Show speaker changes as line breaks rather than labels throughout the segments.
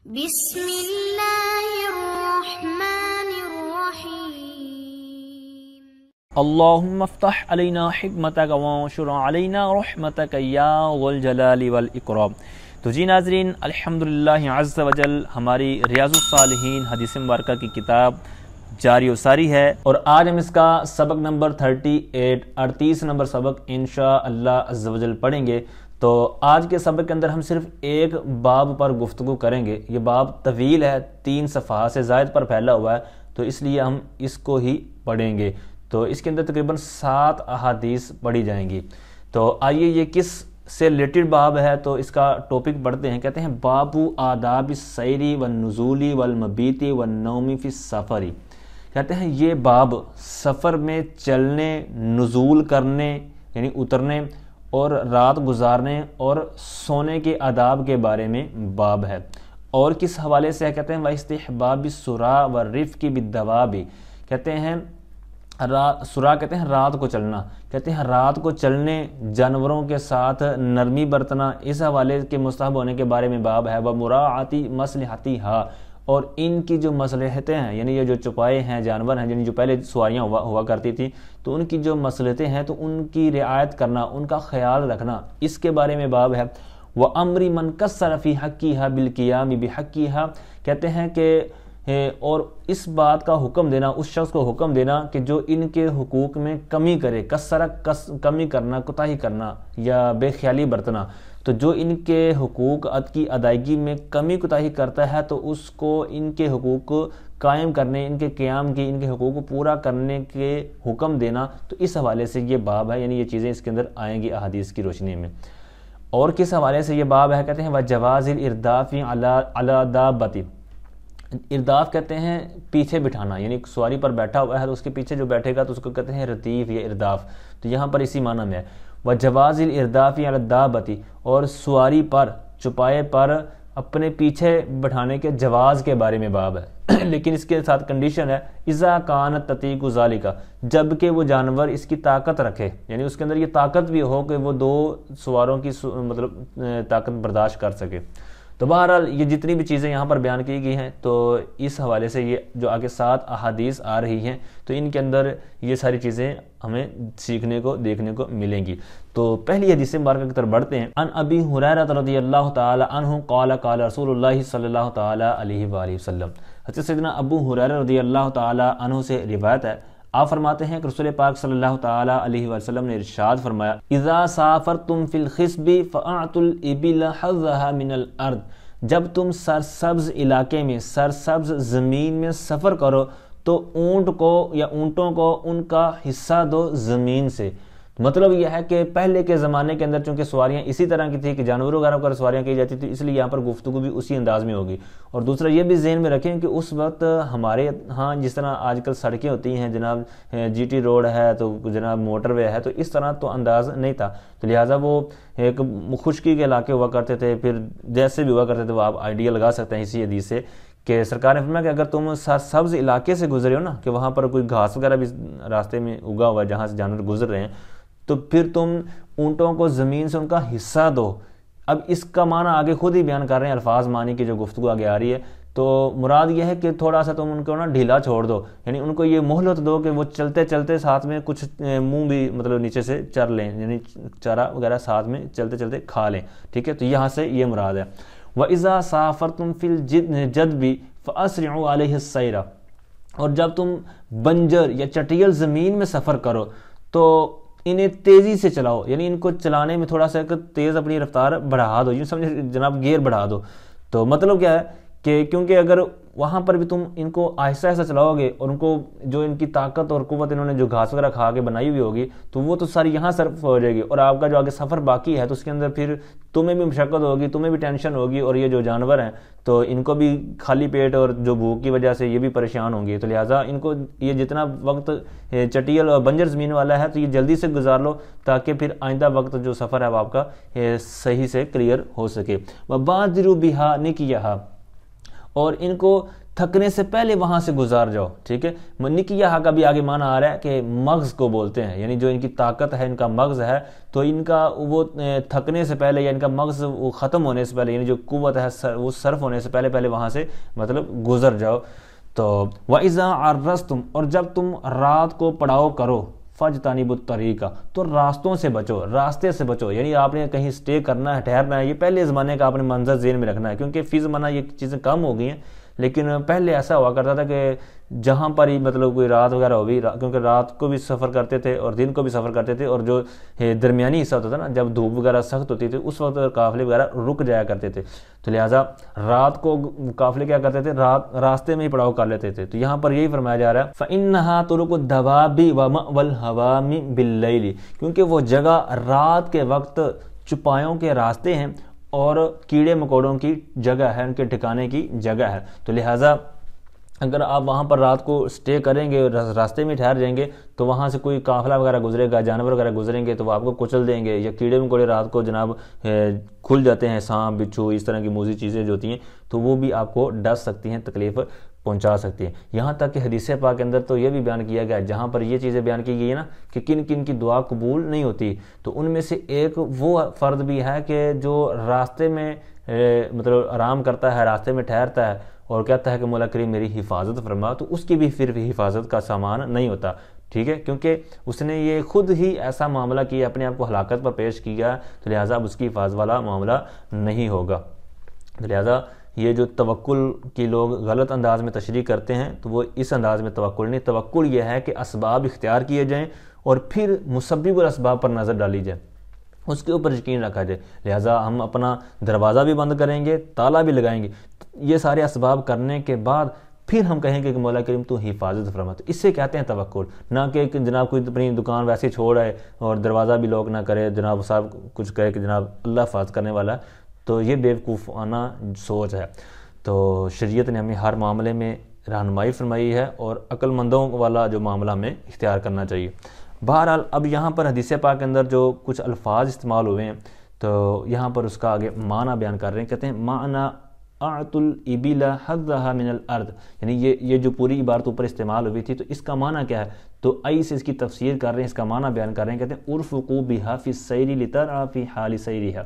بسم اللہ الرحمن الرحیم
اللہم افتح علینا حکمتک وانشر علینا رحمتک یا ذو الجلال والاکرام۔ تو جی ناظرین، الحمدللہ عز وجل ہماری ریاض الصالحین حدیث مبارکہ کی کتاب جاری و ساری ہے، اور آج ہم اس کا سبق نمبر 38 نمبر سبق انشاءاللہ عز وجل پڑھیں گے۔ تو آج کے سبق کے اندر ہم صرف ایک باب پر گفتگو کریں گے۔ یہ باب طویل ہے، 3 صفحات سے زائد پر پھیلا ہوا ہے، تو اس لیے ہم اس کو ہی پڑھیں گے۔ تو اس کے اندر تقریباً 7 احادیث پڑھی جائیں گی۔ تو آئیے یہ کس سے ریلیٹڈ باب ہے، تو اس کا ٹاپک پڑھتے ہیں۔ کہتے ہیں باب آداب السیر والنزول والمبیت والنوم فی السفر۔ کہتے ہیں یہ باب سفر میں چلنے، نزول کرنے یعنی اترنے، اور رات گزارنے اور سونے کے آداب کے بارے میں باب ہے۔ اور کس حوالے سے ہے؟ کہتے ہیں وَإِسْتِحْبَابِ السُّرَا وَالرِّفْقِ بِالدَّوَابِ۔ کہتے ہیں سرا کہتے ہیں رات کو چلنا، کہتے ہیں رات کو چلنے، جانوروں کے ساتھ نرمی برتنا، اس حوالے کے مستحب ہونے کے بارے میں باب ہے۔ وَمُرَاعَةِ مَصْلِحَتِهَا، اور ان کی جو مصلحتیں ہیں، یعنی یہ جو چپائے ہیں جانور ہیں، یعنی جو پہلے سواریاں ہوا کرتی تھیں، تو ان کی جو مصلحتیں ہیں تو ان کی رعایت کرنا، ان کا خیال رکھنا، اس کے بارے میں باب ہے۔ وَأَمْرِ مَنْ قَصَّرَ فِي حَقِّهَا بِالْقِيَامِ بِحَقِّهَا، کہتے ہیں کہ اور اس بات کا حکم دینا، اس شخص کو حکم دینا کہ جو ان کے حقوق میں کمی کرے، کمی کرنا، کوتاہی کرنا یا بے خیالی برتنا، تو جو ان کے حقوق کی ادائیگی میں کمی کوتاہی کرتا ہے تو اس کو ان کے حقوق کو قائم کرنے، ان کے قیام کی، ان کے حقوق کو پورا کرنے کے حکم دینا، تو اس حوالے سے یہ باب ہے، یعنی یہ چیزیں اس کے اندر آئیں گی احادیث کی روشنی میں۔ اور کس حوالے سے یہ باب ہے؟ کہتے ہیں وَجَوَازِ الْإِرْدَافِ عَلَى دَابَّةٍ۔ ارداف کہتے ہیں پیچھے بٹھانا، یعنی سواری پر بیٹھا ہوا ہے تو اس کے پیچھے جو بیٹھے گا تو اس کو کہتے ہیں ردیف یا ارداف، تو یہاں پر اسی معنی میں ہے۔ وَجَوَازِ الْإِرْدَافِ عَلَى الدَّابَّةِ، اور سواری پر، چپائے پر اپنے پیچھے بٹھانے کے جواز کے بارے میں باب ہے، لیکن اس کے ساتھ کنڈیشن ہے اِذَا كَانَتْ تَطِيقُ ذَلِكَ، جب کہ وہ جانور اس کی طاقت رکھے، یعنی اس کے اندر یہ طاقت بھی ہو کہ وہ 2 سواروں کی مطلب طاقت برداشت کر سکے۔ تو بہرحال یہ جتنی بھی چیزیں یہاں پر بیان کی گئی ہیں، تو اس حوالے سے یہ جو آگے 7 احادیث آ رہی ہیں تو ان کے اندر یہ ساری چیزیں ہمیں سیکھنے کو، دیکھنے کو ملیں گی۔ تو پہلی حدیث مبارکہ کی طرف بڑھتے ہیں۔ عن ابی ہریرہ رضی اللہ تعالی عنہ قال قال رسول اللہ صلی اللہ تعالی علیہ وآلہ وسلم۔ حضرت سیدنا ابو ہریرہ رضی اللہ تعالی عنہ سے روایت ہے، آپ فرماتے ہیں کہ رسول پاک صلی اللہ تعالی علیہ وسلم نے ارشاد فرمایا اذا سافرتم فی الخصب فاعطوا الابل حظها من الارض، جب تم سرسبز علاقے میں، سرسبز زمین میں سفر کرو تو اونٹ کو یا اونٹوں کو ان کا حصہ دو زمین سے۔ مطلب یہ ہے کہ پہلے کے زمانے کے اندر چونکہ سواریاں اسی طرح کی تھی کہ جانوروں وغیرہ پر سواریاں کی جاتی تھی، اس لیے یہاں پر گفتگو بھی اسی انداز میں ہوگی۔ اور دوسرا یہ بھی ذہن میں رکھیں کہ اس وقت ہمارے ہاں جس طرح آج کل سڑکیں ہوتی ہیں جناب، جی ٹی روڈ ہے تو جناب موٹر وے ہے، تو اس طرح تو انداز نہیں تھا، تو لہٰذا وہ ایک خشکی کے علاقے ہوا کرتے تھے، پھر جیسے بھی ہوا کرتے تھے وہ آپ آئیڈیا لگا سکتے ہیں اسی حدیث سے کہ سرکار نے فرمایا کہ اگر تم سبز علاقے سے گزرے ہو نا، کہ وہاں پر کوئی گھاس وغیرہ بھی راستے میں اگا ہوا ہے جہاں سے جانور گزر رہے ہیں، تو پھر تم اونٹوں کو زمین سے ان کا حصہ دو۔ اب اس کا معنی آگے خود ہی بیان کر رہے ہیں، الفاظ معنی کی جو گفتگو آگے آ رہی ہے، تو مراد یہ ہے کہ تھوڑا سا تم ان کو نا ڈھیلا چھوڑ دو، یعنی ان کو یہ مہلت دو کہ وہ چلتے چلتے ساتھ میں کچھ منہ بھی مطلب نیچے سے چر لیں، یعنی چارہ وغیرہ ساتھ میں چلتے چلتے کھا لیں، ٹھیک ہے، تو یہاں سے یہ مراد ہے۔ وَإِذَا سَافَرْتُمْ فِي الْجَدْبِ فَأَسْرِعُوا عَلَيْهِ السَّيْرَ، اور جب تم بنجر یا چٹیل زمین میں سفر کرو تو انہیں تیزی سے چلاؤ، یعنی ان کو چلانے میں تھوڑا سا تیز اپنی رفتار بڑھا دو، یہ سمجھے جناب گیئر بڑھا دو۔ تو مطلب کیا ہے کہ کیونکہ اگر وہاں پر بھی تم ان کو آہستہ آہستہ چلاؤ گے اور ان کو جو ان کی طاقت اور قوت انہوں نے جو گھاس وغیرہ کھا کے بنائی ہوئی ہوگی تو وہ تو ساری یہاں صرف ہو جائے گی، اور آپ کا جو آگے سفر باقی ہے تو اس کے اندر پھر تمہیں بھی مشقت ہوگی، تمہیں بھی ٹینشن ہوگی، اور یہ جو جانور ہیں تو ان کو بھی خالی پیٹ اور جو بھوک کی وجہ سے یہ بھی پریشان ہوں گے، تو لہٰذا ان کو یہ جتنا وقت چٹیل اور بنجر زمین والا ہے تو یہ جلدی سے گزار لو تاکہ پھر آئندہ وقت جو سفر ہے وہ آپ کا صحیح سے کلیئر ہو سکے۔ وَبَادِرُوا بِهَا نِكْيَهَا، اور ان کو تھکنے سے پہلے وہاں سے گزار جاؤ، ٹھیک ہے۔ نکیہ کا بھی آگے معنی آ رہا ہے کہ مغز کو بولتے ہیں، یعنی جو ان کی طاقت ہے، ان کا مغز ہے، تو ان کا وہ تھکنے سے پہلے یا ان کا مغز وہ ختم ہونے سے پہلے، یعنی جو قوت ہے وہ صرف ہونے سے پہلے وہاں سے مطلب گزر جاؤ۔ تو وَإِذَا عَرَّسْتُمْ، اور جب تم رات کو پڑاؤ کرو، فَاجْتَنِبُوا الطَّرِيقَ، تو راستوں سے بچو، راستے سے بچو، یعنی آپ نے کہیں سٹے کرنا ہے، ٹھہرنا ہے، یہ پہلے زمانے کا آپ نے منظر ذہن میں رکھنا ہے، کیونکہ فی زمانہ یہ چیزیں کم ہو گئی ہیں، لیکن پہلے ایسا ہوا کرتا تھا کہ جہاں پر ہی مطلب کوئی رات وغیرہ ہوگی، کیونکہ رات کو بھی سفر کرتے تھے اور دن کو بھی سفر کرتے تھے، اور جو درمیانی حصہ ہوتا تھا نا، جب دھوپ وغیرہ سخت ہوتی تھی اس وقت قافلے وغیرہ رک جایا کرتے تھے، تو لہٰذا رات کو قافلے کیا کرتے تھے، راستے میں ہی پڑاؤ کر لیتے تھے۔ تو یہاں پر یہی فرمایا جا رہا ہے فَإِنَّهَا طُرُقُ الدَّوَابِ وَمَأْوَى الْهَوَامِ بِاللَّيْلِ، کیونکہ وہ جگہ رات کے وقت چپایوں کے راستے ہیں اور کیڑے مکوڑوں کی جگہ ہے، ان کے ٹھکانے کی جگہ ہے، تو لہٰذا اگر آپ وہاں پر رات کو سٹے کریں گے، راستے میں ٹھہر جائیں گے، تو وہاں سے کوئی قافلہ وغیرہ گزرے گا، جانور وغیرہ گزریں گے تو وہ آپ کو کچل دیں گے، یا کیڑے مکوڑے رات کو جناب کھل جاتے ہیں، سانپ بچھو اس طرح کی موذی چیزیں جو ہوتی ہیں، تو وہ بھی آپ کو ڈس سکتی ہیں، تکلیف پہنچا سکتی ہیں۔ یہاں تک کہ حدیث پاک کے اندر تو یہ بھی بیان کیا گیا، جہاں پر یہ چیزیں بیان کی گئی ہیں نا کہ کن کن کی دعا قبول نہیں ہوتی، تو ان میں سے ایک وہ فرد بھی ہے کہ جو راستے میں مطلب آرام کرتا ہے، راستے میں ٹھہرتا ہے اور کہتا ہے کہ مولا کریم میری حفاظت فرما، تو اس کی بھی پھر حفاظت کا سامان نہیں ہوتا، ٹھیک ہے، کیونکہ اس نے یہ خود ہی ایسا معاملہ کیا، اپنے آپ کو ہلاکت پر پیش کیا، تو لہٰذا اب اس کی حفاظت والا معاملہ نہیں ہوگا۔ تو لہٰذا یہ جو توکل کی لوگ غلط انداز میں تشریح کرتے ہیں، تو وہ اس انداز میں توکل نہیں، توکل یہ ہے کہ اسباب اختیار کیے جائیں اور پھر مسبب الاسباب پر نظر ڈالی جائے، اس کے اوپر یقین رکھا جائے۔ لہٰذا ہم اپنا دروازہ بھی بند کریں گے، تالا بھی لگائیں گے، یہ سارے اسباب کرنے کے بعد پھر ہم کہیں گے کہ مولا کریم تو حفاظت فرما، تو اس سے کہتے ہیں توکل، نہ کہ جناب کوئی اپنی دکان ویسے چھوڑ آئے اور دروازہ بھی لاک نہ کرے، جناب صاحب کچھ کہے کہ جناب اللہ حفاظت کرنے والا ہے، تو یہ بیوقوفانہ سوچ ہے۔ تو شریعت نے ہمیں ہر معاملے میں رہنمائی فرمائی ہے اور عقل مندوں والا جو معاملہ ہمیں اختیار کرنا چاہیے۔ بہرحال اب یہاں پر حدیث پاک کے اندر جو کچھ الفاظ استعمال ہوئے ہیں، تو یہاں پر اس کا آگے معنی بیان کر رہے ہیں، کہتے ہیں معنی اعط الابل حظها من الارض، یعنی یہ جو پوری عبارت اوپر استعمال ہوئی تھی، تو اس کا معنی کیا ہے، تو آئی سے اس کی تفسیر کر رہے ہیں، اس کا معنی بیان کر رہے ہیں، کہتے ہیں ارفقوا بها في السير لترعى في حال سيرها،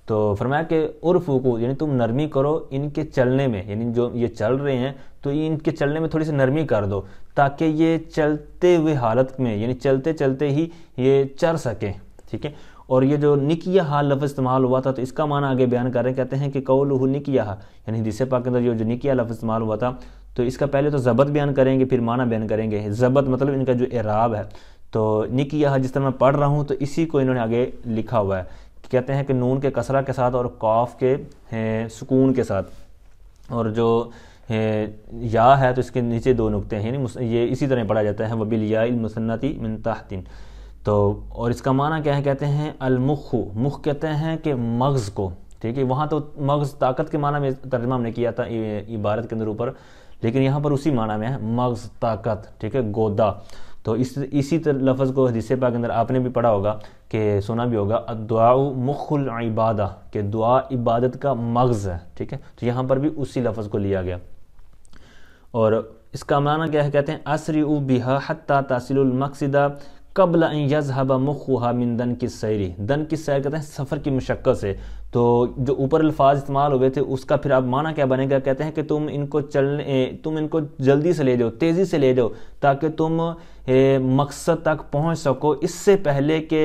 تو فرمایا کہ ارفقوا یعنی تم نرمی کرو ان کے چلنے میں، یعنی جو یہ چل رہے ہیں تو ان کے چلنے میں تھوڑی سی نرمی کر دو، تاکہ یہ چلتے ہوئے حالت میں، یعنی چلتے چلتے ہی یہ چر سکیں، ٹھیک ہے۔ اور یہ جو نکیہ لفظ استعمال ہوا تھا، تو اس کا معنی آگے بیان کر رہے ہیں، کہتے ہیں کہ قولہ نکیہ، یعنی حدیث پاک کے اندر جو نکیہ لفظ استعمال ہوا تھا، تو اس کا پہلے تو ضبط بیان کریں گے، پھر معنی بیان کریں گے۔ ضبط مطلب ان کا جو اعراب ہے، تو نکیہ جس طرح میں پڑھ رہا ہوں تو اسی کو انہوں نے آگے لکھا ہوا ہے، کہتے ہیں کہ نون کے کسرہ کے ساتھ اور قاف کے سکون کے ساتھ، اور جو یا ہے تو اس کے نیچے دو نقطے ہیں، یعنی یہ اسی طرح پڑھا جاتا ہے وبالیاء المثنۃ من تحت، تو اور اس کا معنی کیا ہے، کہتے ہیں المخ، مخ کہتے ہیں کہ مغز کو، ٹھیک ہے، وہاں تو مغز طاقت کے معنی میں ترجمہ ہم نے کیا تھا عبارت کے اندر اوپر، لیکن یہاں پر اسی معنی میں ہے مغز طاقت، ٹھیک ہے، گودا۔ تو اسی لفظ کو حدیث پاک کے اندر آپ نے بھی پڑھا ہوگا کہ سنا بھی ہوگا الدعاء مخ العبادہ، کہ دعا عبادت کا مغز ہے، ٹھیک ہے، تو یہاں پر بھی اسی لفظ کو لیا گیا۔ اور اس کا معنی کیا ہے، کہتے ہیں اسرعوا بها حتى تصلوا المقصد قبل ان يذهب مخها من دنک السیر، دنک السیر کہتے ہیں سفر کی مشقت سے، تو جو اوپر الفاظ استعمال ہوئے تھے اس کا پھر اب معنی کیا بنے گا، کہتے ہیں کہ تم ان کو جلدی سے لے جاؤ، تیزی سے لے جاؤ، تاکہ تم مقصد تک پہنچ سکو، اس سے پہلے کہ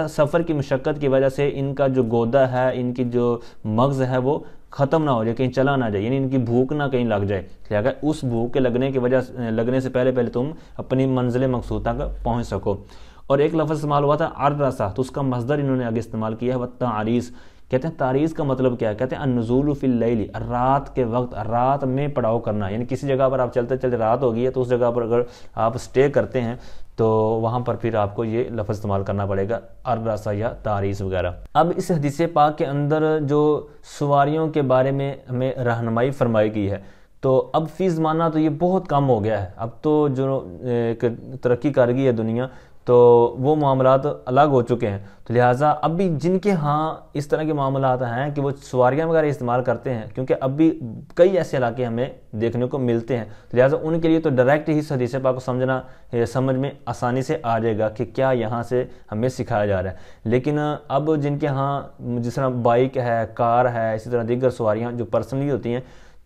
سفر کی مشقت کی وجہ سے ان کا جو گودا ہے، ان کی جو مغز ہے وہ ختم نہ ہو جائے، کہیں چلا نہ جائے، یعنی ان کی بھوک نہ کہیں لگ جائے، لہذا اس بھوک کے لگنے سے پہلے تم اپنی منزل مقصود تک پہنچ سکو۔ اور ایک لفظ استعمال ہوا تھا عرسہ، تو اس کا مصدر انہوں نے آگے استعمال کیا ہے والتعریض، کہتے ہیں تعریض کا مطلب کیا ہے، کہتے ہیں النزول فی اللیل، رات کے وقت، رات میں پڑاؤ کرنا، یعنی کسی جگہ پر آپ چلتے چلتے رات ہو گئی ہے تو اس جگہ پر اگر آپ سٹے کرتے ہیں تو وہاں پر پھر آپ کو یہ لفظ استعمال کرنا پڑے گا الرسا یا تعریض وغیرہ۔ اب اس حدیث پاک کے اندر جو سواریوں کے بارے میں ہمیں رہنمائی فرمائی گئی ہے، تو اب فی زمانہ تو یہ بہت کم ہو گیا ہے، اب تو جو ترقی کر گئی ہے دنیا، تو وہ معاملات الگ ہو چکے ہیں. تو لہٰذا اب بھی جن کے ہاں اس طرح کے معاملات ہیں کہ وہ سواریاں وغیرہ استعمال کرتے ہیں، کیونکہ اب بھی کئی ایسے علاقے ہمیں دیکھنے کو ملتے ہیں، تو لہٰذا ان کے لیے تو ڈائریکٹ ہی حدیث پاک کو سمجھ میں آسانی سے آ جائے گا کہ کیا یہاں سے ہمیں سکھایا جا رہا ہے. لیکن اب جن کے ہاں جس طرح بائک ہے، کار ہے، اسی طرح دیگر سواریاں جو پرسنلی ہوتی ہیں،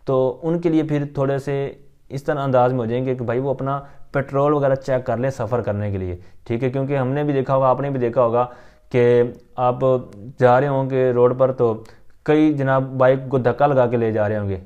تو ان کے لیے پھر تھوڑے سے اس طرح انداز میں ہو جائیں گے کہ بھائی وہ اپنا پیٹرول وغیرہ چیک کر لیں سفر کرنے کے لیے، ٹھیک ہے. کیونکہ ہم نے بھی دیکھا ہوگا، آپ نے بھی دیکھا ہوگا کہ آپ جا رہے ہوں گے روڈ پر تو کئی جناب بائک کو دھکا لگا کے لے جا رہے ہوں گے.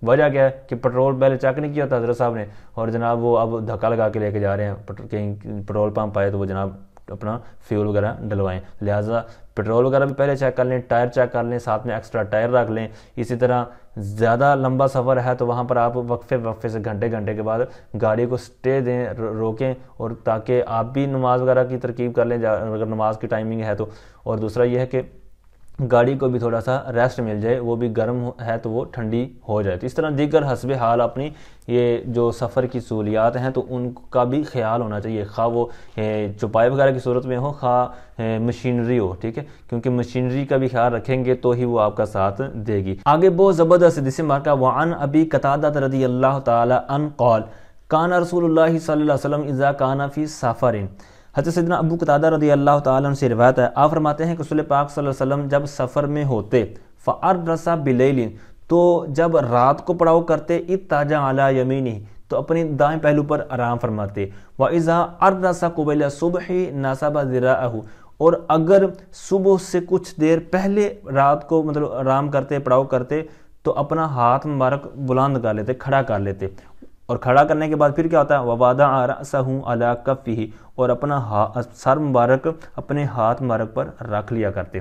وجہ کیا ہے کہ پیٹرول پہلے چیک نہیں کیا تھا حضرت صاحب نے، اور جناب وہ اب دھکا لگا کے لے کے جا رہے ہیں. کہیں پیٹرول پمپ آئے تو وہ جناب اپنا فیول وغیرہ ڈلوائیں. لہٰذا پیٹرول وغیرہ بھی پہلے چیک کر لیں، ٹائر چیک کر لیں، ساتھ میں ایکسٹرا ٹائر رکھ لیں. اسی طرح زیادہ لمبا سفر ہے تو وہاں پر آپ وقفے سے گھنٹے کے بعد گاڑی کو سٹے دیں، روکیں، اور تاکہ آپ بھی نماز وغیرہ کی ترکیب کر لیں اگر نماز کی ٹائمنگ ہے تو. اور دوسرا یہ ہے کہ گاڑی کو بھی تھوڑا سا ریسٹ مل جائے، وہ بھی گرم ہے تو وہ ٹھنڈی ہو جائے. تو اس طرح دیگر حسب حال اپنی یہ جو سفر کی سہولیات ہیں تو ان کا بھی خیال ہونا چاہیے، خواہ وہ چوپائے وغیرہ کی صورت میں ہو، خواہ مشینری ہو، ٹھیک ہے. کیونکہ مشینری کا بھی خیال رکھیں گے تو ہی وہ آپ کا ساتھ دے گی. آگے بہت زبردست حدیث مبارکہ وعن ابی قتادہ رضی اللہ تعالی عنہ قال کان رسول اللہ صلی اللہ علیہ وسلم اذا کان فی سفر. حضرت سیدنا ابو قتادہ رضی اللہ تعالیٰ عنہ سے روایت ہے، آپ فرماتے ہیں کہ رسول پاک صلی اللہ علیہ وسلم جب سفر میں ہوتے فَأَرْرَسَ بِلَيْلٍ، تو جب رات کو پڑاؤ کرتے اِتَّجَ عَلَى يَمِينِهِ، تو اپنی دائیں پہلو پر آرام فرماتے. وَإِذَا أَرْرَسَ قُبَيْلَ الصُّبْحِ نَصَبَ ذِرَاءَهُ، اور اگر صبح سے کچھ دیر پہلے رات کو مطلب آرام کرتے، پڑاؤ کرتے، تو اپنا ہاتھ مبارک بلند کر لیتے، کھڑا کر لیتے. اور کھڑا کرنے کے بعد پھر کیا ہوتا ہے وَوَضَعَ رَأْسَهُ عَلَى كَفِّهِ، اور اپنا سر مبارک اپنے ہاتھ مبارک پر رکھ لیا کرتے.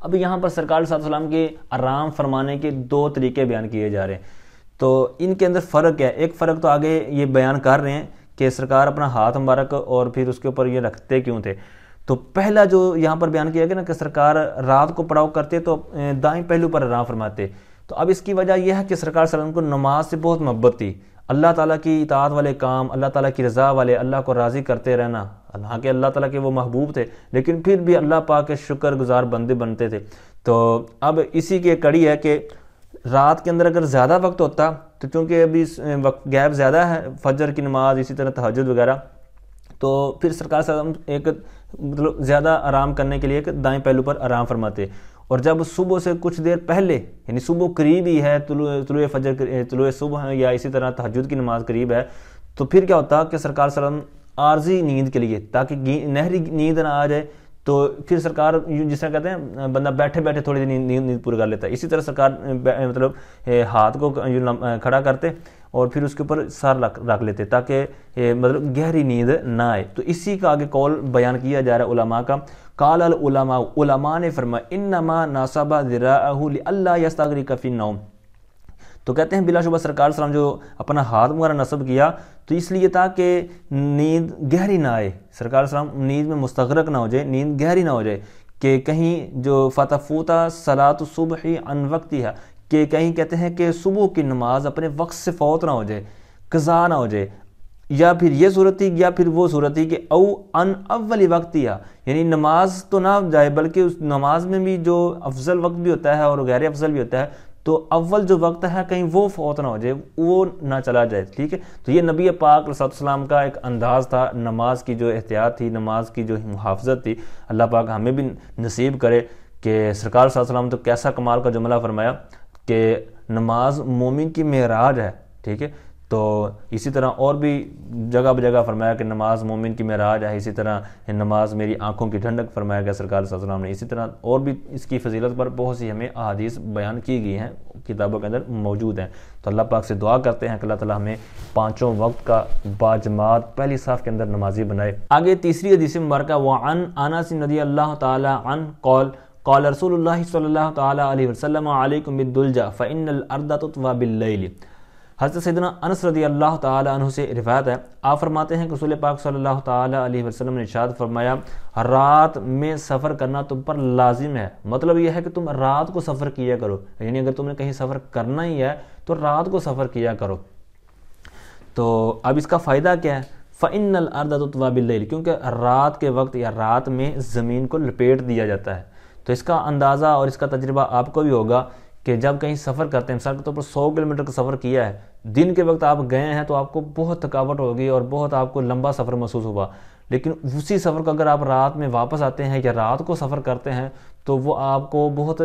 اب یہاں پر سرکار صلی اللہ علیہ وسلم کے آرام فرمانے کے دو طریقے بیان کیے جا رہے ہیں، تو ان کے اندر فرق ہے. ایک فرق تو آگے یہ بیان کر رہے ہیں کہ سرکار اپنا ہاتھ مبارک اور پھر اس کے اوپر یہ رکھتے کیوں تھے. تو پہلا جو یہاں پر بیان کیا گیا نا کہ سرکار رات کو پڑاؤ کرتے تو دائیں پہلو پر آرام فرماتے. تو اب اس کی وجہ یہ ہے کہ سرکار صلی اللہ علیہ وسلم کو نماز سے بہت محبت تھی، اللہ تعالیٰ کی اطاعت والے کام، اللہ تعالیٰ کی رضا والے، اللہ کو راضی کرتے رہنا. حالانکہ اللہ تعالیٰ کے وہ محبوب تھے لیکن پھر بھی اللہ پاک کے شکر گزار بندے بنتے تھے. تو اب اسی کی کڑی ہے کہ رات کے اندر اگر زیادہ وقت ہوتا تو چونکہ ابھی وقت گیپ زیادہ ہے، فجر کی نماز اسی طرح تہجد وغیرہ، تو پھر سرکار صلی اللہ علیہ وسلم ایک مطلب زیادہ آرام کرنے کے لیے ایک دائیں پہلو پر آرام فرماتے. اور جب صبح سے کچھ دیر پہلے یعنی صبح قریب ہی ہے، طلوع فجر، طلوع صبح یا اسی طرح تہجد کی نماز قریب ہے، تو پھر کیا ہوتا کہ سرکار صلی اللہ علیہ وسلم عارضی نیند کے لیے تاکہ نہری نیند نہ آ جائے، تو پھر سرکار جس طرح کہتے ہیں بندہ بیٹھے بیٹھے تھوڑی دیر نیند پوری کر لیتا ہے، اسی طرح سرکار مطلب ہاتھ کو کھڑا کرتے اور پھر اس کے اوپر سر رکھ لیتے تاکہ مطلب گہری نیند نہ آئے. تو اسی کا آگے قول بیان کیا جا رہا ہے علماء کا. قال العلماء، علماء نے فرمایا انما نصب ذراعه لئلا يستغرق في النوم. تو کہتے ہیں بلا شبہ سرکار صلی اللہ علیہ وسلم جو اپنا ہاتھ وغیرہ نصب کیا تو اس لیے تھا کہ نیند گہری نہ آئے، سرکار صلی اللہ علیہ وسلم نیند میں مستغرق نہ ہو جائے، نیند گہری نہ ہو جائے، کہ کہیں جو فتفوتا صلاۃ الصبح عن وقتها، کہ کہیں کہتے ہیں کہ صبح کی نماز اپنے وقت سے فوت نہ ہو جائے، قضا نہ ہو جائے. یا پھر یہ صورت تھی یا پھر وہ صورت تھی کہ او ان اول وقتیا، یعنی نماز تو نہ جائے بلکہ اس نماز میں بھی جو افضل وقت بھی ہوتا ہے اور غیر افضل بھی ہوتا ہے، تو اول جو وقت ہے کہیں وہ فوت نہ ہو جائے، وہ نہ چلا جائے. ٹھیک ہے، تو یہ نبی پاک علیہ السلام کا ایک انداز تھا، نماز کی جو احتیاط تھی، نماز کی جو محافظت تھی. اللہ پاک ہمیں بھی نصیب کرے کہ سرکار صلی اللہ علیہ وسلم تو کیسا کمال کا جملہ فرمایا کہ نماز مومن کی معراج ہے. ٹھیک ہے، تو اسی طرح اور بھی جگہ بجگہ فرمایا کہ نماز مومن کی معراج ہے. اسی طرح نماز میری آنکھوں کی ٹھنڈک فرمایا گیا سرکار صلی اللہ علیہ وسلم نے. اسی طرح اور بھی اس کی فضیلت پر بہت سی ہمیں احادیث بیان کی گئی ہیں، کتابوں کے اندر موجود ہیں. تو اللہ پاک سے دعا کرتے ہیں کہ اللہ تعالیٰ ہمیں پانچوں وقت کا باجماعت پہلی صف کے اندر نمازی بنائے. آگے تیسری حدیث مبارکہ وعن انس رضی اللہ تعالی عنہ قال قال رسول اللہ صلی اللہ تعالی علیہ وسلم علیکم بالدلجہ فإن الارض تطوی باللیل. حضرت سیدنا انس رضی اللہ تعالی عنہ سے روایت ہے، آپ فرماتے ہیں کہ رسول پاک صلی اللہ تعالی علیہ وسلم نے ارشاد فرمایا رات میں سفر کرنا تم پر لازم ہے. مطلب یہ ہے کہ تم رات کو سفر کیا کرو، یعنی اگر تم نے کہیں سفر کرنا ہی ہے تو رات کو سفر کیا کرو. تو اب اس کا فائدہ کیا ہے؟ فَإِنَّ الْأَرْضَ تُطْوَىٰ بِاللَّيْلِ، کیونکہ رات کے وقت یا رات میں زمین کو لپیٹ دیا جاتا ہے۔ تو اس کا اندازہ اور اس کا تجربہ آپ کو بھی ہوگا کہ جب کہیں سفر کرتے ہیں، مثال کے طور پر 100 کلومیٹر کا سفر کیا ہے، دن کے وقت آپ گئے ہیں تو آپ کو بہت تھکاوٹ ہوگی اور بہت آپ کو لمبا سفر محسوس ہوا، لیکن اسی سفر کو اگر آپ رات میں واپس آتے ہیں یا رات کو سفر کرتے ہیں تو وہ آپ کو بہت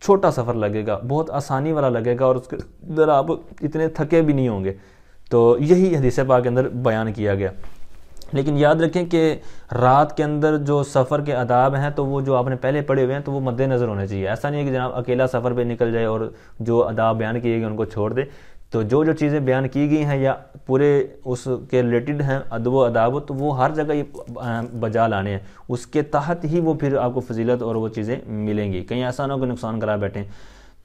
چھوٹا سفر لگے گا، بہت آسانی والا لگے گا، اور اس کے اندر آپ اتنے تھکے بھی نہیں ہوں گے۔ تو یہی حدیث پاک کے اندر بیان کیا گیا۔ لیکن یاد رکھیں کہ رات کے اندر جو سفر کے آداب ہیں تو وہ جو آپ نے پہلے پڑھے ہوئے ہیں تو وہ مد نظر ہونے چاہیے۔ ایسا نہیں ہے کہ جناب اکیلا سفر پہ نکل جائے اور جو آداب بیان کیے گئے ان کو چھوڑ دے۔ تو جو چیزیں بیان کی گئی ہیں یا پورے اس کے ریلیٹڈ ہیں ادب و آداب، تو وہ ہر جگہ بجا لانے ہیں، اس کے تحت ہی وہ پھر آپ کو فضیلت اور وہ چیزیں ملیں گی، کہیں ایسا نہ ہو کہ نقصان کرا بیٹھیں۔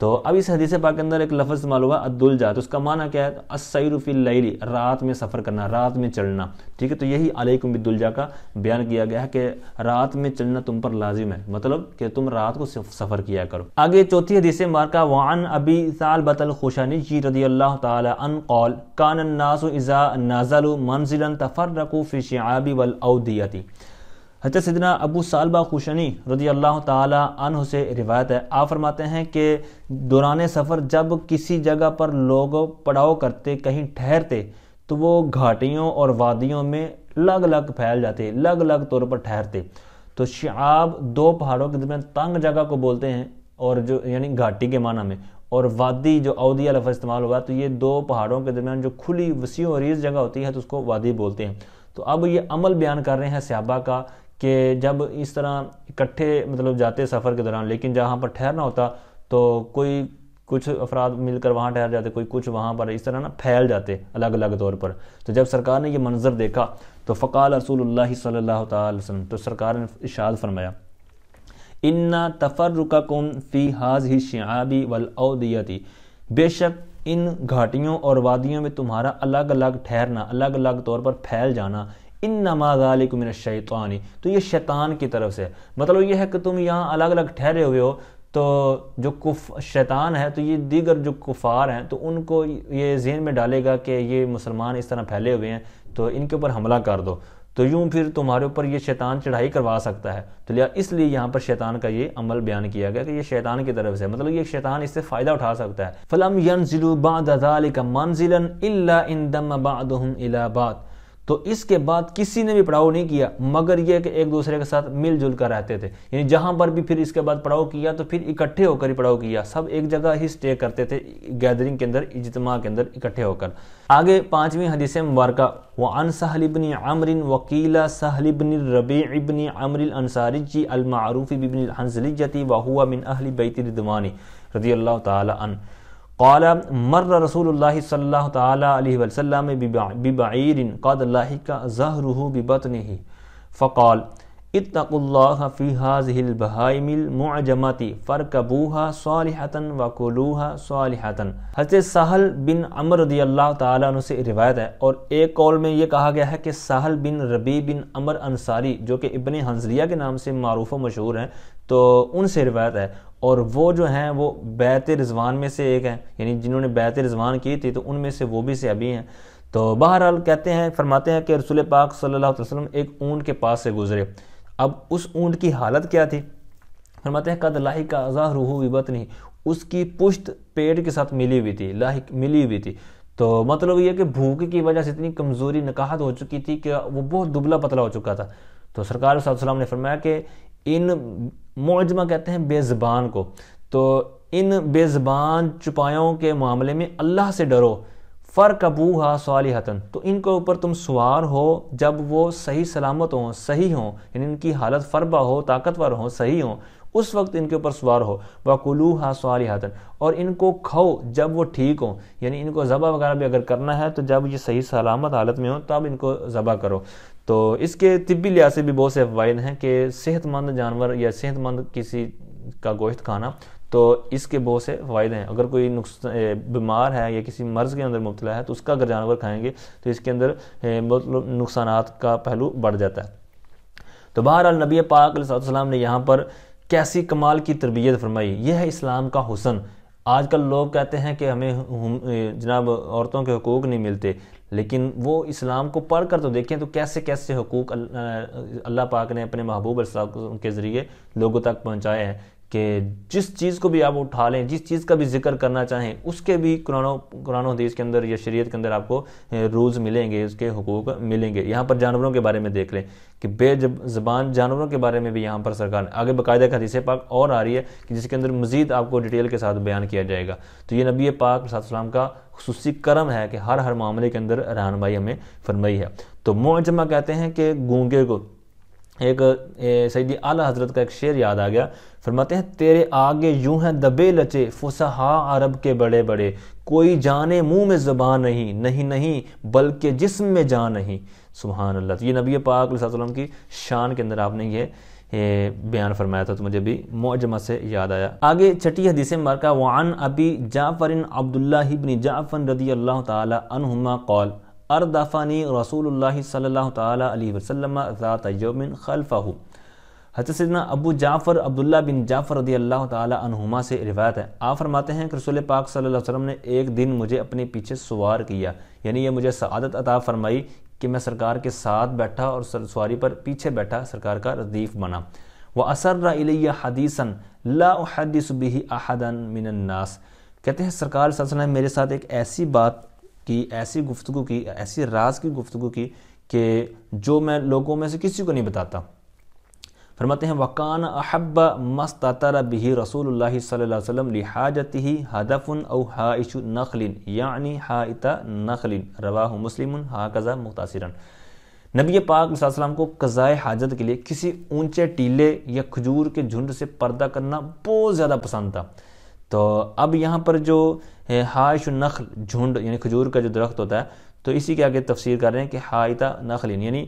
تو اب اس حدیث پاک کے اندر ایک لفظ استعمال ہوا الدلجہ، تو اس کا معنی کیا ہے؟ السیر فی اللیل، رات میں سفر کرنا، رات میں چلنا، ٹھیک ہے۔ تو یہی علیکم بالدلجہ کا بیان کیا گیا ہے کہ رات میں چلنا تم پر لازم ہے، مطلب کہ تم رات کو سفر کیا کرو۔ آگے چوتھی حدیث مبارکہ وعن ابی ثعلبۃ الخشنی رضی اللہ تعالی عنہ قال کان الناس اذا نزلوا منزلا تفرقوا فی الشعاب والاودیۃ۔ حضرت سیدنا ابو ثعلبہ خشنی رضی اللہ تعالی عنہ سے روایت ہے، آپ فرماتے ہیں کہ دوران سفر جب کسی جگہ پر لوگ پڑاؤ کرتے، کہیں ٹھہرتے، تو وہ گھاٹیوں اور وادیوں میں الگ الگ پھیل جاتے، الگ الگ طور پر ٹھہرتے۔ تو شعاب دو پہاڑوں کے درمیان تنگ جگہ کو بولتے ہیں، اور جو یعنی گھاٹی کے معنی میں، اور وادی جو اودیہ لفظ استعمال ہوا تو یہ دو پہاڑوں کے درمیان جو کھلی وسیع و عریض جگہ ہوتی ہے تو اس کو وادی بولتے ہیں۔ تو اب یہ عمل بیان کر رہے ہیں صحابہ کا کہ جب اس طرح اکٹھے مطلب جاتے سفر کے دوران، لیکن جہاں پر ٹھہرنا ہوتا تو کوئی کچھ افراد مل کر وہاں ٹھہر جاتے، کوئی کچھ وہاں پر، اس طرح نا پھیل جاتے الگ الگ طور پر۔ تو جب سرکار نے یہ منظر دیکھا تو فقال رسول اللہ صلی اللہ تعالی وسلم، تو سرکار نے ارشاد فرمایا ان تفرقکم فی ہذہ الشعاب والاودیۃ، بے شک ان گھاٹیوں اور وادیوں میں تمہارا الگ الگ ٹھہرنا، الگ الگ طور پر پھیل جانا، انما ذالک من الشیطان، تو یہ شیطان کی طرف سے، مطلب یہ ہے کہ تم یہاں الگ الگ ٹھہرے ہوئے ہو تو جو شیطان ہے تو یہ دیگر جو کفار ہیں تو ان کو یہ ذہن میں ڈالے گا کہ یہ مسلمان اس طرح پھیلے ہوئے ہیں تو ان کے اوپر حملہ کر دو، تو یوں پھر تمہارے اوپر یہ شیطان چڑھائی کروا سکتا ہے۔ تو اس لیے یہاں پر شیطان کا یہ عمل بیان کیا گیا کہ یہ شیطان کی طرف سے، مطلب یہ شیطان اس سے فائدہ اٹھا سکتا ہے۔ فَلَمْ يَنْزِلُوا بَعْدَ ذَلِكَ مَنْزِلًا إِلَّا اِنْضَمَّ بَعْضُهُمْ إِلَى بَعْضٍ، تو اس کے بعد کسی نے بھی پڑاؤ نہیں کیا مگر یہ کہ ایک دوسرے کے ساتھ مل جل کر رہتے تھے، یعنی جہاں پر بھی پھر اس کے بعد پڑاؤ کیا تو پھر اکٹھے ہو کر ہی پڑاؤ کیا، سب ایک جگہ ہی سٹے کرتے تھے، گیدرنگ کے اندر، اجتماع کے اندر اکٹھے ہو کر۔ آگے پانچویں حدیث مبارکہ وعن سہل بن عمرو وقیل سہل بن الربیع بن عمرو الانصاری المعروف بن الحنظلیہ وهو من اہل بیت رضوان رضی اللہ تعالی عنہ قال مر رسول اللہ صلی اللہ تعالی علیہ وسلم ببعیر قد لحق ظہرہ ببطنہ فقال اتقوا اللہ فی هذه البہائم المعجمۃ فارکبوها صالحۃ وکلوها صالحۃ۔ حضرت سہل بن عمرو رضی اللہ تعالیٰ عنہ سے روایت ہے، اور ایک قول میں یہ کہا گیا ہے کہ سہل بن ربیع بن عمرو انصاری جو کہ ابن حنظلیہ کے نام سے معروف و مشہور ہیں، تو ان سے روایت ہے، اور وہ جو ہیں وہ بیعت رضوان میں سے ایک ہیں، یعنی جنہوں نے بیعت رضوان کی تھی تو ان میں سے وہ بھی صحابی ہیں۔ تو بہرحال کہتے ہیں، فرماتے ہیں کہ رسول پاک صلی اللہ علیہ وسلم ایک اونٹ کے پاس سے گزرے۔ اب اس اونٹ کی حالت کیا تھی؟ فرماتے ہیں قد لحق ظہرہ ببطنہ، اس کی پشت پیٹ کے ساتھ ملی ہوئی تھی، لاحق ملی ہوئی تھی۔ تو مطلب یہ کہ بھوک کی وجہ سے اتنی کمزوری نکاحت ہو چکی تھی کہ وہ بہت دبلا پتلا ہو چکا تھا۔ تو سرکار صلی اللہ علیہ وسلم نے فرمایا کہ ان معجمہ کہتے ہیں بے زبان کو، تو ان بے زبان چپایوں کے معاملے میں اللہ سے ڈرو، فَارْكَبُوهَا صَالِحَةً، تو ان کے اوپر تم سوار ہو جب وہ صحیح سلامت ہوں، صحیح ہوں، یعنی ان کی حالت فربہ ہو، طاقتور ہوں، صحیح ہوں، اس وقت ان کے اوپر سوار ہو، وَكُلُوهَا صَالِحَةً، اور ان کو کھاؤ جب وہ ٹھیک ہوں، یعنی ان کو ذبح وغیرہ بھی اگر کرنا ہے تو جب یہ صحیح سلامت حالت میں ہوں تب ان کو ذبح کرو۔ تو اس کے طبی لحاظ سے بھی بہت سے فوائد ہیں کہ صحت مند جانور یا صحت مند کسی کا گوشت کھانا، تو اس کے بہت سے فوائد ہیں۔ اگر کوئی بیمار ہے یا کسی مرض کے اندر مبتلا ہے تو اس کا اگر جانور کھائیں گے تو اس کے اندر نقصانات کا پہلو بڑھ جاتا ہے۔ تو بہرحال نبی پاک علیہ السلام نے یہاں پر کیسی کمال کی تربیت فرمائی، یہ ہے اسلام کا حسن۔ آج کل لوگ کہتے ہیں کہ ہمیں جناب عورتوں کے حقوق نہیں ملتے، لیکن وہ اسلام کو پڑھ کر تو دیکھیں تو کیسے کیسے حقوق اللہ پاک نے اپنے محبوب علیہ السلام کے ذریعے لوگوں تک پہنچائے ہیں کہ جس چیز کو بھی آپ اٹھا لیں، جس چیز کا بھی ذکر کرنا چاہیں، اس کے بھی قرآن و حدیث کے اندر یا شریعت کے اندر آپ کو رولز ملیں گے، اس کے حقوق ملیں گے۔ یہاں پر جانوروں کے بارے میں دیکھ لیں کہ بے زبان جانوروں کے بارے میں بھی یہاں پر سرکار آگے باقاعدہ ایک حدیث پاک اور آ رہی ہے کہ جس کے اندر مزید آپ کو ڈیٹیل کے ساتھ بیان کیا جائے گا۔ تو یہ نبی پاک صلی اللہ علیہ وسلم کا خصوصی کرم ہے کہ ہر معاملے کے اندر رہنمائی ہمیں فرمائی ہے۔ تو معجمہ کہتے ہیں کہ گونگے کو، ایک سیدی اعلیٰ حضرت کا ایک شعر یاد آ گیا، فرماتے ہیں تیرے آگے یوں ہیں دبے لچے فصحا عرب کے بڑے بڑے، کوئی جانے منہ میں زبان نہیں، نہیں بلکہ جسم میں جان نہیں۔ سبحان اللہ۔ تو یہ نبی پاک علیہ السلام کی شان کے اندر آپ نے یہ بیان فرمایا تھا، تو مجھے بھی معجمہ سے یاد آیا۔ آگے چھٹی حدیث مبارکہ، وعن ابی جعفر عبداللہ بن جعفر رضی اللہ تعالی عنہما قال اردفانی رسول اللہ صلی اللہ تعالی علیہ وسلم ذات یوم خلفہ۔ حضرت سیدنا ابو جعفر عبداللہ بن جعفر رضی اللہ تعالی عنہما سے روایت ہے، آپ فرماتے ہیں کہ رسول پاک صلی اللہ علیہ وسلم نے ایک دن مجھے اپنے پیچھے سوار کیا، یعنی یہ مجھے سعادت عطا فرمائی کہ میں سرکار کے ساتھ بیٹھا اور سواری پر پیچھے بیٹھا، سرکار کا ردیف بنا۔ وَأَسَرَّ إِلَيَّ حَدِيثًا لَا أُحَدِّثُ بِهِ أَحَدًا مِنَ النَّاسِ۔ کہتے ہیں سرکار صلی اللہ علیہ وسلم نے میرے ساتھ ایک ایسی بات کی، ایسی گفتگو کی، ایسی راز کی گفتگو کی کہ جو میں لوگوں میں سے کسی کو نہیں بتاتا۔ فرماتے ہیں وَكَانَ أَحَبَّ مَا اسْتَتَرَ بِهِ رسول اللہ صلی اللہ علیہ وسلم لِحَاجَتِهِ هَدَفٌ أَوْ حَائِشُ نَخْلٍ یعنی حَائِطَ نَخْلٍ رواہ مسلم هَكَذَا مختصراً۔ نبی پاک صلی اللہ علیہ وسلم کو قضائے حاجت کے لیے کسی اونچے ٹیلے یا کھجور کے جھنڈ سے پردہ کرنا بہت زیادہ پسند تھا۔ تو اب یہاں پر جو حائش النخل جھنڈ یعنی کھجور کا جو درخت ہوتا ہے، تو اسی کے آگے تفسیر کر رہے ہیں کہ حائطہ نخل یعنی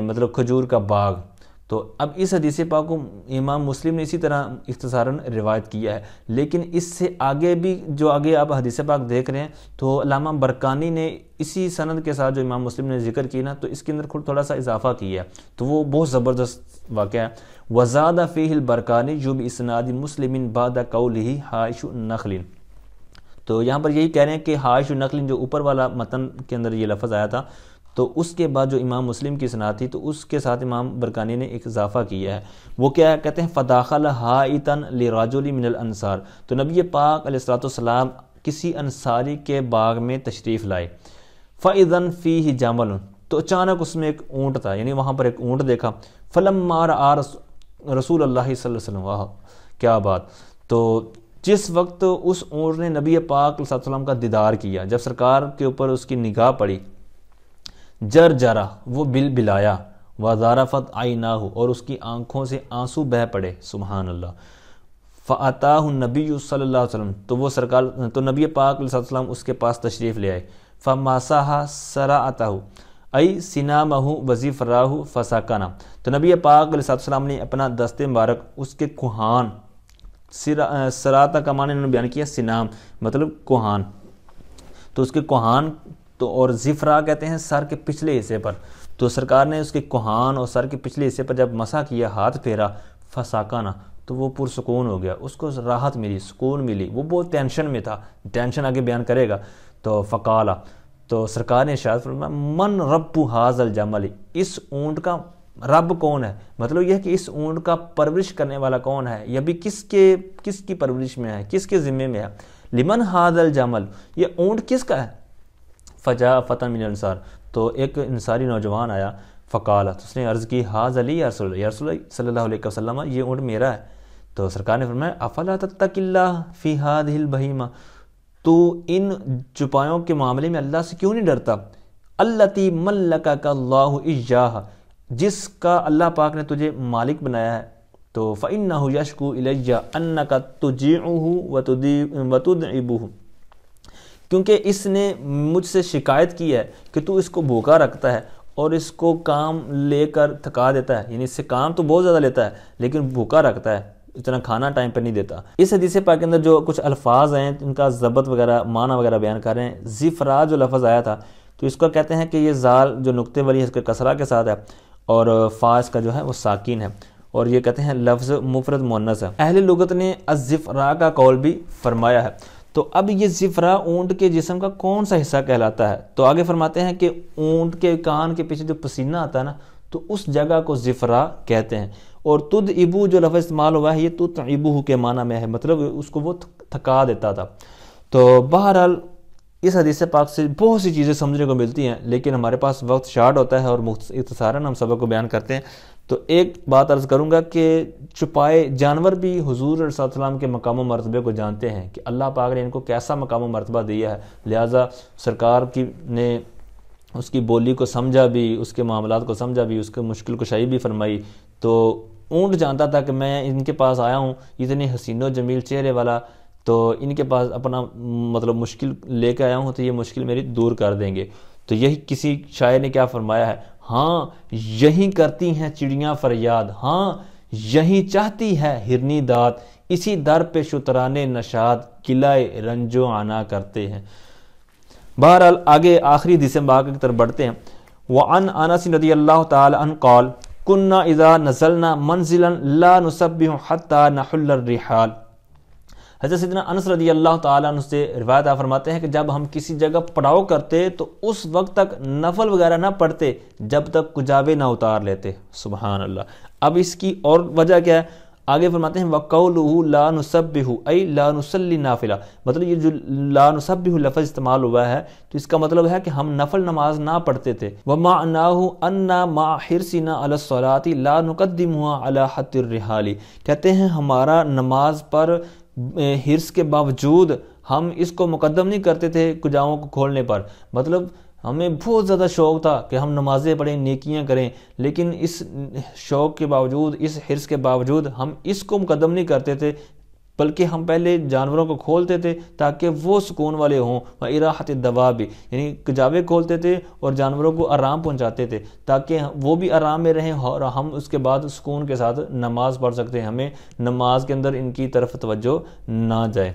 مطلب کھجور کا باغ۔ تو اب اس حدیث پاک کو امام مسلم نے اسی طرح اختصاراً روایت کیا ہے، لیکن اس سے آگے بھی جو آگے آپ حدیث پاک دیکھ رہے ہیں تو علامہ برقانی نے اسی سند کے ساتھ جو امام مسلم نے ذکر کی نا، تو اس کے اندر تھوڑا سا اضافہ کیا ہے، تو وہ بہت زبردست واقعہ ہے۔ وَزَادَ فِيهِ الْبَرْقَانِيُّ بِإِسْنَادِ مُسْلِمٍ بَعْدَ قَوْلِهِ حَائِشُ النَّخْلٍ۔ تو یہاں پر یہی کہہ رہے ہیں کہ حائش النخل جو اوپر والا متن کے اندر یہ لفظ آیا تھا، تو اس کے بعد جو امام مسلم کی اسناد تھی تو اس کے ساتھ امام برقانی نے ایک اضافہ کیا ہے، وہ کیا ہے؟ کہتے ہیں فَدَاخَلَ حَائِطًا لِرَجُلٍ مِنَ الْأَنصَارِ۔ تو نبی پاک علیہ السلام کسی انصاری کے باغ میں تشریف لائے، فَإِذًا فِيهِ جَمَلٌ۔ تو اچانک اس میں ایک اونٹ تھا، یعنی وہاں پر ایک اونٹ دیکھا۔ فَلَمَّا رَأَى رسول اللہ صلی اللہ علیہ وسلم، واہ کیا بات! تو جس وقت اس اونٹ نے نبی پاک علیہ السلام کا دیدار کیا، جب سرکار کے اوپر اس کی نگاہ پڑی، جرجرا وہ بلایا، وَذَرَفَتْ عَيْنَاهُ اور اس کی آنکھوں سے آنسو بہہ پڑے، سبحان اللہ۔ فَأَتَاهُ النَّبِيُّ صلی اللہ علیہ وسلم، تو وہ سرکار تو نبی پاک علیہ السلام اس کے پاس تشریف لے آئے۔ فَمَسَحَ سَرَعَتَهُ ای سِنَامَهُ وَظِفْرَاهُ فَسَكَنَ۔ تو نبی پاک علیہ السلام نے اپنا دست مبارک اس کے کوہان، سراتا کا معنی انہوں نے بیان کیا سنام مطلب کوہان، تو اس کے کوہان تو اور زفرا کہتے ہیں سر کے پچھلے حصے پر، تو سرکار نے اس کے کوہان اور سر کے پچھلے حصے پر جب مسح کیا، ہاتھ پھیرا، فساکانہ تو وہ پرسکون ہو گیا، اس کو راحت ملی، سکون ملی، وہ بہت ٹینشن میں تھا، ٹینشن آگے بیان کرے گا۔ تو فقالا، تو سرکار نے ارشاد فرمایا من رب ھذا الجمل، اس اونٹ کا رب کون ہے؟ مطلب یہ ہے کہ اس اونٹ کا پرورش کرنے والا کون ہے، یہ بھی کس کی پرورش میں ہے، کس کے ذمے میں ہے؟ لمن ھذا الجمل، یہ اونٹ کس کا ہے؟ فجاء فتى من الانصار، تو ایک انصاری نوجوان آیا، فقال، تو اس نے عرض کی ھذا لی یا رسول اللہ، یا رسول اللہ صلی اللہ علیہ وسلم یہ اونٹ میرا ہے۔ تو سرکار نے فرمایا افلا تتقی اللہ فی ھذہ البہیمہ، تو ان چپایوں کے معاملے میں اللہ سے کیوں نہیں ڈرتا؟ التی ملکک اللہ ایاھا، جس کا اللہ پاک نے تجھے مالک بنایا ہے۔ تو فإنہ یشکو الی انک تجیعہ وتدعبہ، کیونکہ اس نے مجھ سے شکایت کی ہے کہ تو اس کو بھوکا رکھتا ہے اور اس کو کام لے کر تھکا دیتا ہے، یعنی اس سے کام تو بہت زیادہ لیتا ہے لیکن بھوکا رکھتا ہے، اتنا کھانا ٹائم پر نہیں دیتا۔ اس حدیث پاک کے اندر جو کچھ الفاظ ہیں ان کا ضبط وغیرہ معنی وغیرہ بیان کر رہے ہیں۔ زفرا جو لفظ آیا تھا تو اس کو کہتے ہیں کہ یہ زال جو نقطے والی ہے اس کے کسرہ کے ساتھ ہے اور فا اس کا جو ہے وہ ساکن ہے، اور یہ کہتے ہیں لفظ مفرد مؤنث ہے۔ اہل لغت نے الزفرا کا قول بھی فرمایا ہے۔ تو اب یہ زفرہ اونٹ کے جسم کا کون سا حصہ کہلاتا ہے؟ تو آگے فرماتے ہیں کہ اونٹ کے کان کے پیچھے جو پسینہ آتا ہے نا، تو اس جگہ کو زفرہ کہتے ہیں. اور تدعبو جو لفظ استعمال ہوا ہے یہ تتعبو کے معنی میں ہے، مطلب اس کو وہ تھکا دیتا تھا. تو بہرحال اس حدیث پاک سے بہت سی چیزیں سمجھنے کو ملتی ہیں، لیکن ہمارے پاس وقت شارٹ ہوتا ہے اور اختصاراً ہم سبق کو بیان کرتے ہیں. تو ایک بات عرض کروں گا کہ چھپائے جانور بھی حضور علیہ السلام کے مقام و مرتبے کو جانتے ہیں کہ اللہ پاک نے ان کو کیسا مقام و مرتبہ دیا ہے، لہٰذا سرکار کی نے اس کی بولی کو سمجھا بھی، اس کے معاملات کو سمجھا بھی، اس کے مشکل کشائی بھی فرمائی. تو اونٹ جانتا تھا کہ میں ان کے پاس آیا ہوں اتنی حسین و جمیل چہرے والا، تو ان کے پاس اپنا مطلب مشکل لے کے آیا ہوں تو یہ مشکل میری دور کر دیں گے. تو یہی کسی شاعر نے کیا فرمایا ہے، ہاں یہی کرتی ہیں چڑیاں فریاد، ہاں یہی چاہتی ہے ہرنی داد، اسی در پہ شترانے نشاد قلعہ رنجو آنا کرتے ہیں. بہرحال آگے آخری حدیث مبارکہ کی طرف بڑھتے ہیں. وعن انس رضی اللہ تعالی عنہ قال كنا اذا نزلنا منزلا لا نسبح حتى نحل الرحال. حضرت سیدنا انس رضی اللہ تعالیٰ عنہ سے روایت فرماتے ہیں کہ جب ہم کسی جگہ پڑاؤ کرتے تو اس وقت تک نفل وغیرہ نہ پڑھتے جب تک کجاوے نہ اتار لیتے. سبحان اللہ. اب اس کی اور وجہ کیا ہے؟ آگے فرماتے ہیں وَقَوْلُهُ لَا نُسَبِّحُ أي لَا نُصَلِّ نَافِلَةً، مطلب یہ جو لا نسبح لفظ استعمال ہوا ہے تو اس کا مطلب ہے کہ ہم نفل نماز نہ پڑھتے تھے. وَمَعْنَاهُ أَنَّا مَعَ حِرْصِنَا عَلَى الصَّلَاةِ لَا نُقَدِّمُهَا عَلَى حَتِّ الرِّحَالِ، کہتے ہیں ہمارا نماز پر حرص کے باوجود ہم اس کو مقدم نہیں کرتے تھے کجاؤں کو کھولنے پر. مطلب ہمیں بہت زیادہ شوق تھا کہ ہم نمازیں پڑھیں، نیکیاں کریں، لیکن اس شوق کے باوجود، اس حرص کے باوجود ہم اس کو مقدم نہیں کرتے تھے، بلکہ ہم پہلے جانوروں کو کھولتے تھے تاکہ وہ سکون والے ہوں. وَإِرَاحَةِ الدَّوَابِ، یعنی کجاوے کھولتے تھے اور جانوروں کو آرام پہنچاتے تھے تاکہ وہ بھی آرام میں رہیں اور ہم اس کے بعد سکون کے ساتھ نماز پڑھ سکتے ہیں، ہمیں نماز کے اندر ان کی طرف توجہ نہ جائے.